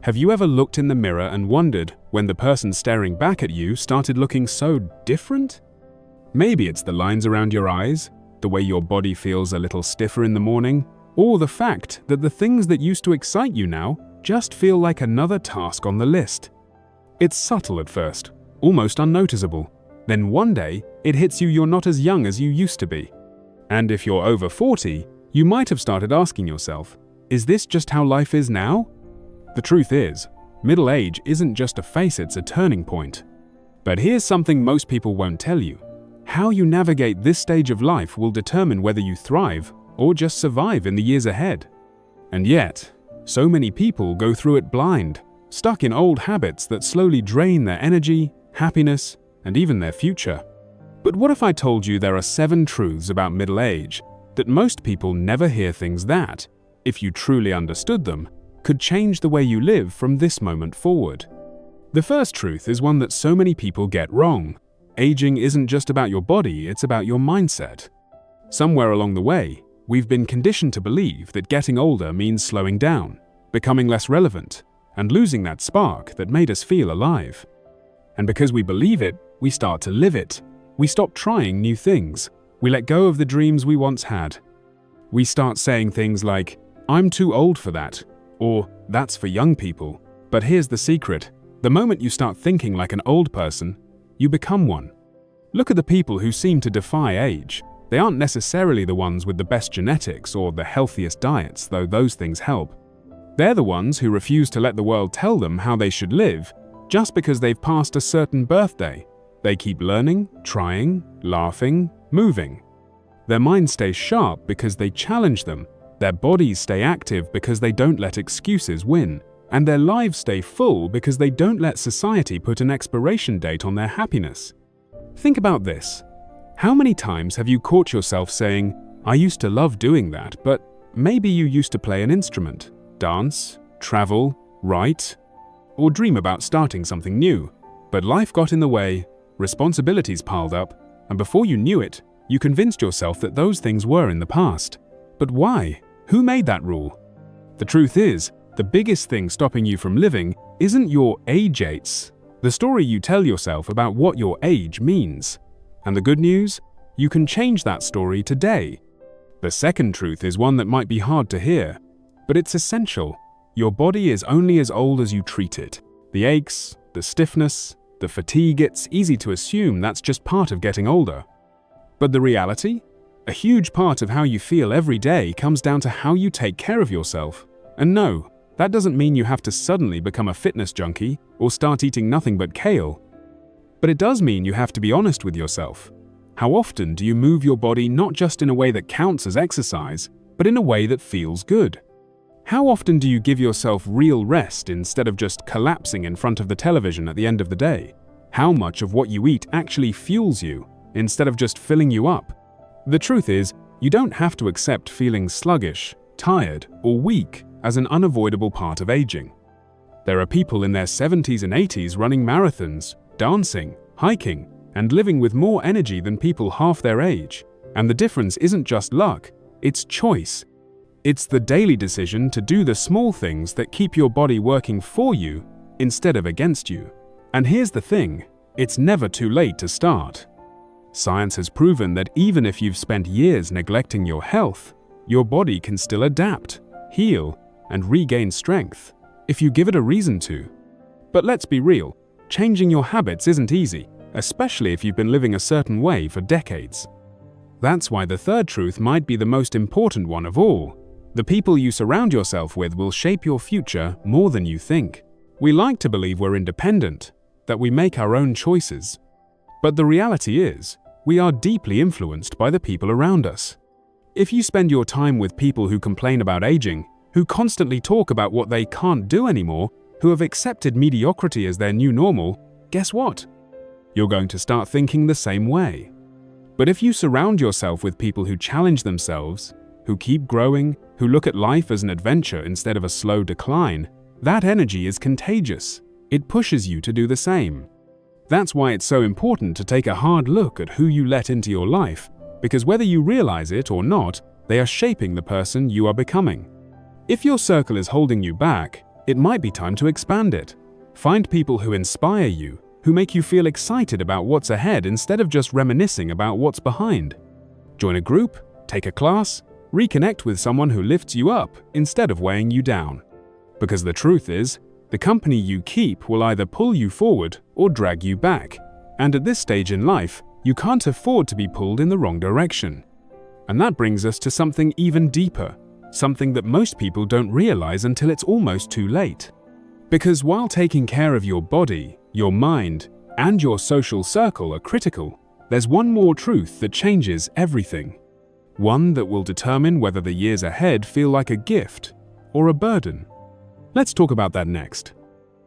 Have you ever looked in the mirror and wondered when the person staring back at you started looking so different? Maybe it's the lines around your eyes, the way your body feels a little stiffer in the morning, or the fact that the things that used to excite you now just feel like another task on the list. It's subtle at first, almost unnoticeable. Then one day, it hits you you're not as young as you used to be. And if you're over 40, you might have started asking yourself, is this just how life is now? The truth is, middle age isn't just a phase, it's a turning point. But here's something most people won't tell you. How you navigate this stage of life will determine whether you thrive or just survive in the years ahead. And yet, so many people go through it blind, stuck in old habits that slowly drain their energy, happiness, and even their future. But what if I told you there are 7 truths about middle age that most people never hear, things that, if you truly understood them, could change the way you live from this moment forward? The first truth is one that so many people get wrong. Aging isn't just about your body, it's about your mindset. Somewhere along the way, we've been conditioned to believe that getting older means slowing down, becoming less relevant, and losing that spark that made us feel alive. And because we believe it, we start to live it. We stop trying new things. We let go of the dreams we once had. We start saying things like, "I'm too old for that," or "that's for young people." But here's the secret. The moment you start thinking like an old person, you become one. Look at the people who seem to defy age. They aren't necessarily the ones with the best genetics or the healthiest diets, though those things help. They're the ones who refuse to let the world tell them how they should live just because they've passed a certain birthday. They keep learning, trying, laughing, moving. Their minds stay sharp because they challenge them. Their bodies stay active because they don't let excuses win. And their lives stay full because they don't let society put an expiration date on their happiness. Think about this. How many times have you caught yourself saying, "I used to love doing that," but maybe you used to play an instrument, dance, travel, write, or dream about starting something new. But life got in the way, responsibilities piled up, and before you knew it, you convinced yourself that those things were in the past. But why? Who made that rule? The truth is, the biggest thing stopping you from living isn't your age, it's the story you tell yourself about what your age means. And the good news? You can change that story today. The second truth is one that might be hard to hear, but it's essential. Your body is only as old as you treat it. The aches, the stiffness, the fatigue, it's easy to assume that's just part of getting older. But the reality? A huge part of how you feel every day comes down to how you take care of yourself. And no, that doesn't mean you have to suddenly become a fitness junkie or start eating nothing but kale. But it does mean you have to be honest with yourself. How often do you move your body not just in a way that counts as exercise, but in a way that feels good? How often do you give yourself real rest instead of just collapsing in front of the television at the end of the day? How much of what you eat actually fuels you instead of just filling you up? The truth is, you don't have to accept feeling sluggish, tired, or weak as an unavoidable part of aging. There are people in their 70s and 80s running marathons, dancing, hiking, and living with more energy than people half their age. And the difference isn't just luck, it's choice. It's the daily decision to do the small things that keep your body working for you instead of against you. And here's the thing, it's never too late to start. Science has proven that even if you've spent years neglecting your health, your body can still adapt, heal, and regain strength if you give it a reason to. But let's be real, changing your habits isn't easy, especially if you've been living a certain way for decades. That's why the third truth might be the most important one of all. The people you surround yourself with will shape your future more than you think. We like to believe we're independent, that we make our own choices. But the reality is, we are deeply influenced by the people around us. If you spend your time with people who complain about aging, who constantly talk about what they can't do anymore, who have accepted mediocrity as their new normal, guess what? You're going to start thinking the same way. But if you surround yourself with people who challenge themselves, who keep growing, who look at life as an adventure instead of a slow decline, that energy is contagious. It pushes you to do the same. That's why it's so important to take a hard look at who you let into your life, because whether you realize it or not, they are shaping the person you are becoming. If your circle is holding you back, it might be time to expand it. Find people who inspire you, who make you feel excited about what's ahead instead of just reminiscing about what's behind. Join a group, take a class, reconnect with someone who lifts you up instead of weighing you down. Because the truth is, the company you keep will either pull you forward or drag you back. And at this stage in life, you can't afford to be pulled in the wrong direction. And that brings us to something even deeper, something that most people don't realize until it's almost too late. Because while taking care of your body, your mind, and your social circle are critical, there's one more truth that changes everything. One that will determine whether the years ahead feel like a gift or a burden. Let's talk about that next.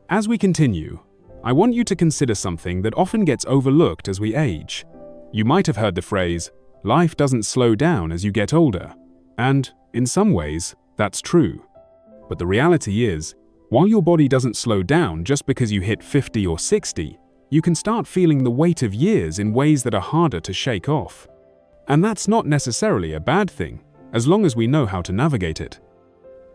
As we continue, I want you to consider something that often gets overlooked as we age. You might have heard the phrase, "Life doesn't slow down as you get older." And, in some ways, that's true. But the reality is, while your body doesn't slow down just because you hit 50 or 60, you can start feeling the weight of years in ways that are harder to shake off. And that's not necessarily a bad thing, as long as we know how to navigate it.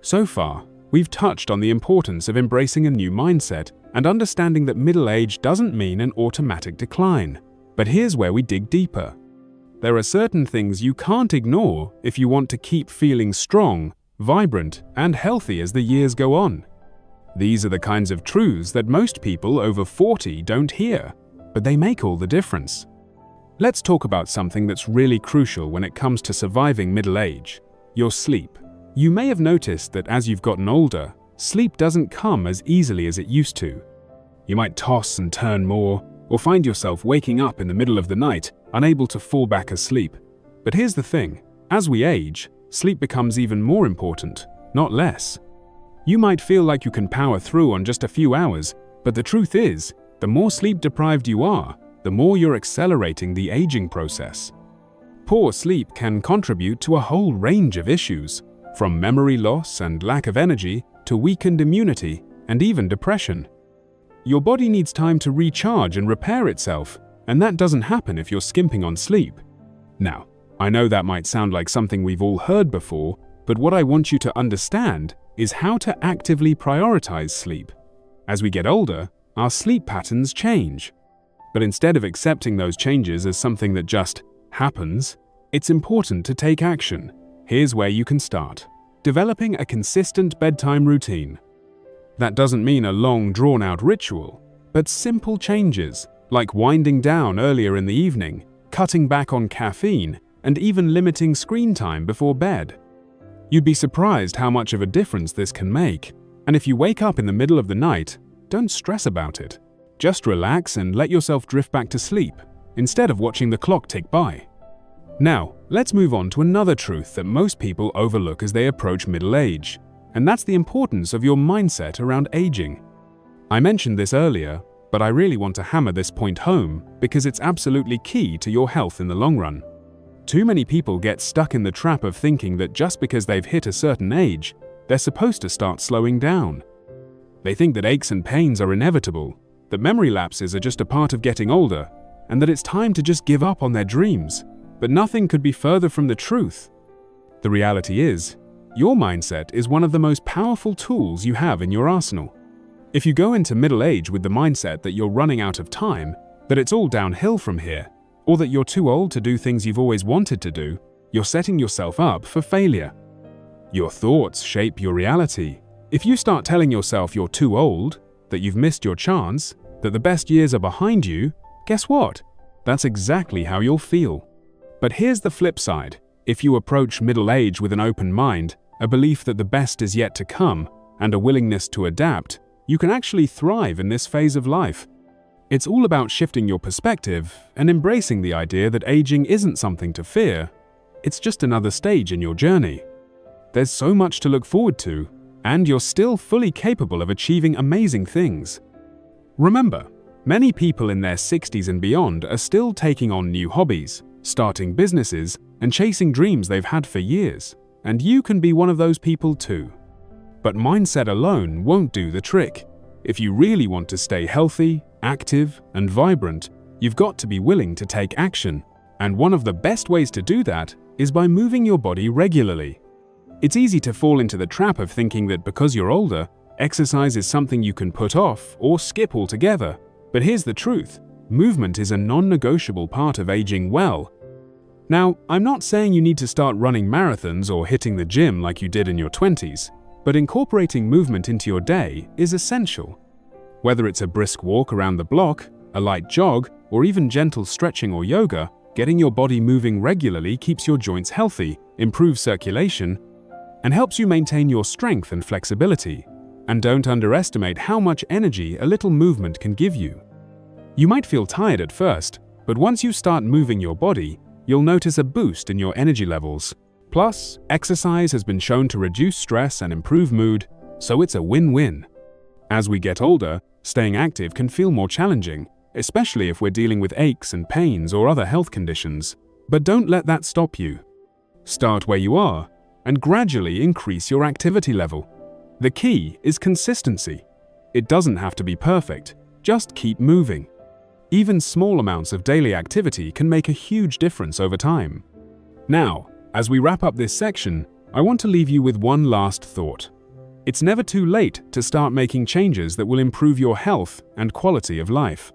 So far, we've touched on the importance of embracing a new mindset and understanding that middle age doesn't mean an automatic decline. But here's where we dig deeper. There are certain things you can't ignore if you want to keep feeling strong, vibrant, and healthy as the years go on. These are the kinds of truths that most people over 40 don't hear, but they make all the difference. Let's talk about something that's really crucial when it comes to surviving middle age: your sleep. You may have noticed that as you've gotten older, sleep doesn't come as easily as it used to. You might toss and turn more, or find yourself waking up in the middle of the night, unable to fall back asleep. But here's the thing: as we age, sleep becomes even more important, not less. You might feel like you can power through on just a few hours, but the truth is, the more sleep-deprived you are, the more you're accelerating the aging process. Poor sleep can contribute to a whole range of issues, from memory loss and lack of energy to weakened immunity and even depression. Your body needs time to recharge and repair itself, and that doesn't happen if you're skimping on sleep. Now, I know that might sound like something we've all heard before, but what I want you to understand is how to actively prioritize sleep. As we get older, our sleep patterns change. But instead of accepting those changes as something that just happens, it's important to take action. Here's where you can start: developing a consistent bedtime routine. That doesn't mean a long, drawn-out ritual, but simple changes, like winding down earlier in the evening, cutting back on caffeine, and even limiting screen time before bed. You'd be surprised how much of a difference this can make. And if you wake up in the middle of the night, don't stress about it. Just relax and let yourself drift back to sleep, instead of watching the clock tick by. Now, let's move on to another truth that most people overlook as they approach middle age, and that's the importance of your mindset around aging. I mentioned this earlier, but I really want to hammer this point home because it's absolutely key to your health in the long run. Too many people get stuck in the trap of thinking that just because they've hit a certain age, they're supposed to start slowing down. They think that aches and pains are inevitable, that memory lapses are just a part of getting older, and that it's time to just give up on their dreams. But nothing could be further from the truth. The reality is, your mindset is one of the most powerful tools you have in your arsenal. If you go into middle age with the mindset that you're running out of time, that it's all downhill from here, or that you're too old to do things you've always wanted to do, you're setting yourself up for failure. Your thoughts shape your reality. If you start telling yourself you're too old, that you've missed your chance, that the best years are behind you, guess what? That's exactly how you'll feel. But here's the flip side. If you approach middle age with an open mind, a belief that the best is yet to come, and a willingness to adapt, you can actually thrive in this phase of life. It's all about shifting your perspective and embracing the idea that aging isn't something to fear. It's just another stage in your journey. There's so much to look forward to, and you're still fully capable of achieving amazing things. Remember, many people in their 60s and beyond are still taking on new hobbies, starting businesses, and chasing dreams they've had for years, and you can be one of those people too. But mindset alone won't do the trick. If you really want to stay healthy, active, and vibrant, you've got to be willing to take action. And one of the best ways to do that is by moving your body regularly. It's easy to fall into the trap of thinking that because you're older, Exercise is something you can put off or skip altogether. But here's the truth: movement is a non-negotiable part of aging well. Now, I'm not saying you need to start running marathons or hitting the gym like you did in your 20s, but incorporating movement into your day is essential. Whether it's a brisk walk around the block, a light jog, or even gentle stretching or yoga, getting your body moving regularly keeps your joints healthy, improves circulation, and helps you maintain your strength and flexibility. And don't underestimate how much energy a little movement can give you. You might feel tired at first, but once you start moving your body, you'll notice a boost in your energy levels. Plus, exercise has been shown to reduce stress and improve mood, so it's a win-win. As we get older, staying active can feel more challenging, especially if we're dealing with aches and pains or other health conditions. But don't let that stop you. Start where you are and gradually increase your activity level. The key is consistency. It doesn't have to be perfect, just keep moving. Even small amounts of daily activity can make a huge difference over time. Now, as we wrap up this section, I want to leave you with one last thought. It's never too late to start making changes that will improve your health and quality of life.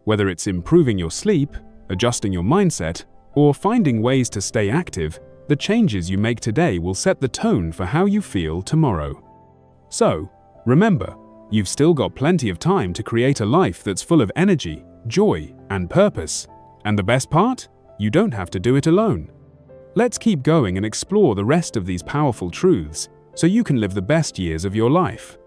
Whether it's improving your sleep, adjusting your mindset, or finding ways to stay active, the changes you make today will set the tone for how you feel tomorrow. So, remember, you've still got plenty of time to create a life that's full of energy, joy, and purpose. And the best part? You don't have to do it alone. Let's keep going and explore the rest of these powerful truths so you can live the best years of your life.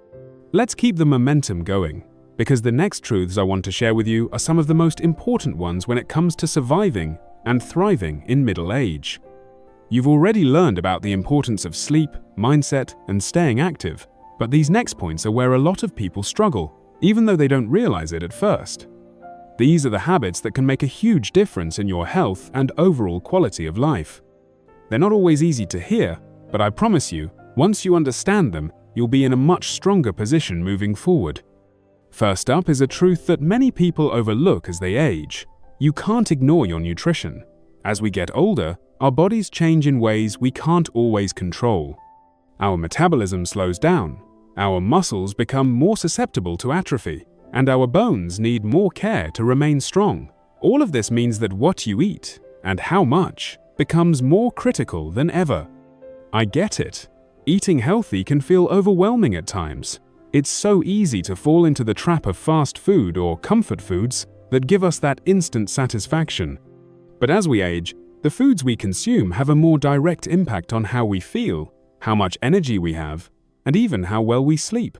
Let's keep the momentum going, because the next truths I want to share with you are some of the most important ones when it comes to surviving and thriving in middle age. You've already learned about the importance of sleep, mindset, and staying active, but these next points are where a lot of people struggle, even though they don't realize it at first. These are the habits that can make a huge difference in your health and overall quality of life. They're not always easy to hear, but I promise you, once you understand them, you'll be in a much stronger position moving forward. First up is a truth that many people overlook as they age. You can't ignore your nutrition. As we get older, our bodies change in ways we can't always control. Our metabolism slows down, our muscles become more susceptible to atrophy, and our bones need more care to remain strong. All of this means that what you eat, and how much, becomes more critical than ever. I get it. Eating healthy can feel overwhelming at times. It's so easy to fall into the trap of fast food or comfort foods that give us that instant satisfaction. But as we age, the foods we consume have a more direct impact on how we feel, how much energy we have, and even how well we sleep.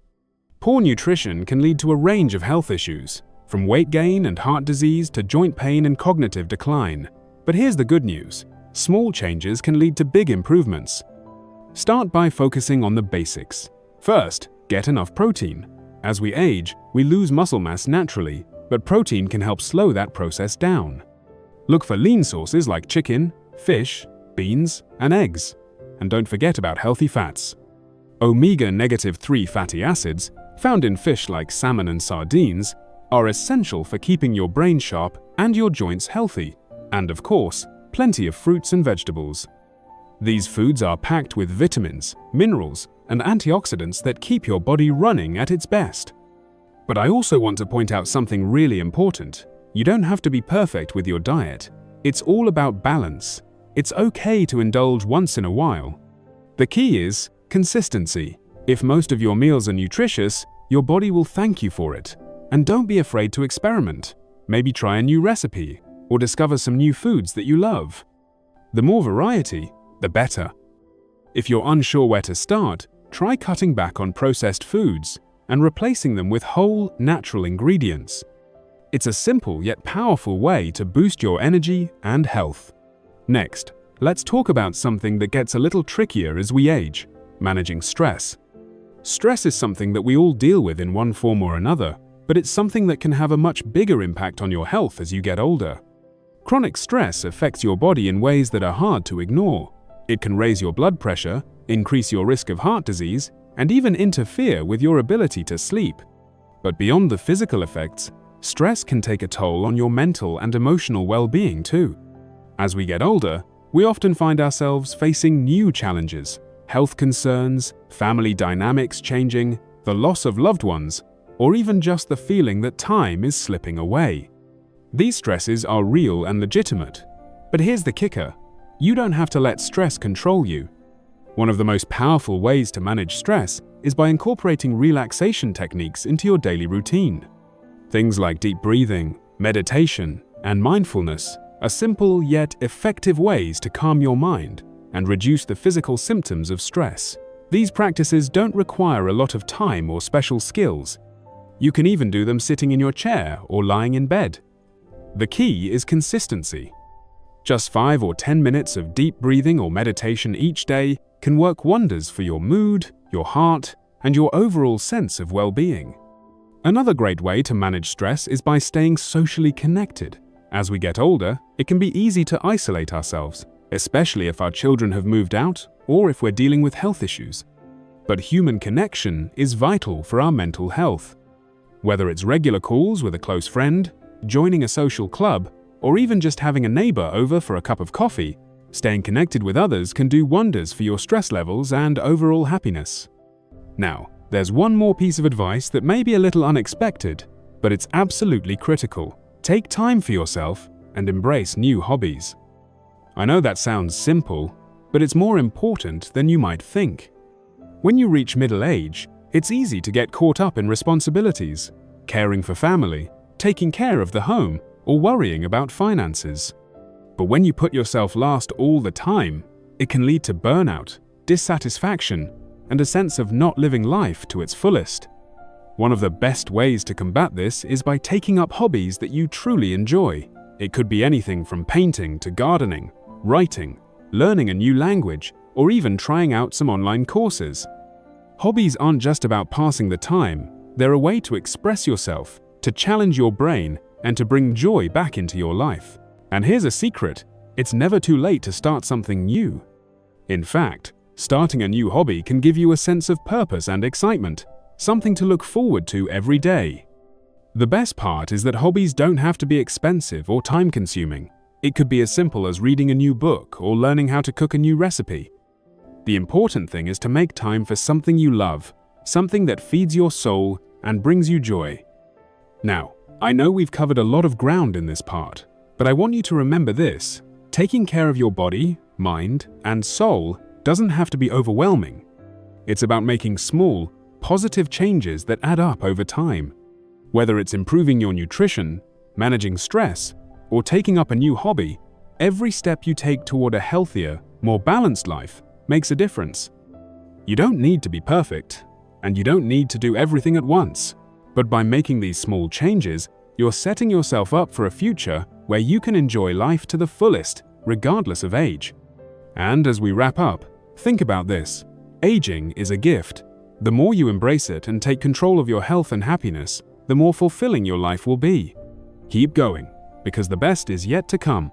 Poor nutrition can lead to a range of health issues, from weight gain and heart disease to joint pain and cognitive decline. But here's the good news: small changes can lead to big improvements. Start by focusing on the basics. First, get enough protein. As we age, we lose muscle mass naturally, but protein can help slow that process down. Look for lean sources like chicken, fish, beans, and eggs. And don't forget about healthy fats. Omega-3 fatty acids, found in fish like salmon and sardines, are essential for keeping your brain sharp and your joints healthy. And of course, plenty of fruits and vegetables. These foods are packed with vitamins, minerals, and antioxidants that keep your body running at its best. But I also want to point out something really important. You don't have to be perfect with your diet. It's all about balance. It's okay to indulge once in a while. The key is consistency. If most of your meals are nutritious, your body will thank you for it. And don't be afraid to experiment. Maybe try a new recipe, or discover some new foods that you love. The more variety, the better. If you're unsure where to start, try cutting back on processed foods and replacing them with whole, natural ingredients. It's a simple yet powerful way to boost your energy and health. Next, let's talk about something that gets a little trickier as we age: managing stress. Stress is something that we all deal with in one form or another, but it's something that can have a much bigger impact on your health as you get older. Chronic stress affects your body in ways that are hard to ignore. It can raise your blood pressure, increase your risk of heart disease, and even interfere with your ability to sleep. But beyond the physical effects, stress can take a toll on your mental and emotional well-being too. As we get older, we often find ourselves facing new challenges: health concerns, family dynamics changing, the loss of loved ones, or even just the feeling that time is slipping away. These stresses are real and legitimate. But here's the kicker: you don't have to let stress control you. One of the most powerful ways to manage stress is by incorporating relaxation techniques into your daily routine. Things like deep breathing, meditation, and mindfulness are simple yet effective ways to calm your mind and reduce the physical symptoms of stress. These practices don't require a lot of time or special skills. You can even do them sitting in your chair or lying in bed. The key is consistency. Just 5 or 10 minutes of deep breathing or meditation each day can work wonders for your mood, your heart, and your overall sense of well-being. Another great way to manage stress is by staying socially connected. As we get older, it can be easy to isolate ourselves, especially if our children have moved out or if we're dealing with health issues. But human connection is vital for our mental health. Whether it's regular calls with a close friend, joining a social club, or even just having a neighbor over for a cup of coffee, staying connected with others can do wonders for your stress levels and overall happiness. Now, there's one more piece of advice that may be a little unexpected, but it's absolutely critical. Take time for yourself and embrace new hobbies. I know that sounds simple, but it's more important than you might think. When you reach middle age, it's easy to get caught up in responsibilities, caring for family, taking care of the home, or worrying about finances. But when you put yourself last all the time, it can lead to burnout, dissatisfaction, and a sense of not living life to its fullest. One of the best ways to combat this is by taking up hobbies that you truly enjoy. It could be anything from painting to gardening, writing, learning a new language, or even trying out some online courses. Hobbies aren't just about passing the time, they're a way to express yourself, to challenge your brain, and to bring joy back into your life. And here's a secret: it's never too late to start something new. In fact, starting a new hobby can give you a sense of purpose and excitement, something to look forward to every day. The best part is that hobbies don't have to be expensive or time-consuming. It could be as simple as reading a new book or learning how to cook a new recipe. The important thing is to make time for something you love, something that feeds your soul and brings you joy. Now, I know we've covered a lot of ground in this part, but I want you to remember this: taking care of your body, mind, and soul doesn't have to be overwhelming. It's about making small, positive changes that add up over time. Whether it's improving your nutrition, managing stress, or taking up a new hobby, every step you take toward a healthier, more balanced life makes a difference. You don't need to be perfect, and you don't need to do everything at once. But by making these small changes, you're setting yourself up for a future where you can enjoy life to the fullest, regardless of age. And as we wrap up, think about this: aging is a gift. The more you embrace it and take control of your health and happiness, the more fulfilling your life will be. Keep going, because the best is yet to come.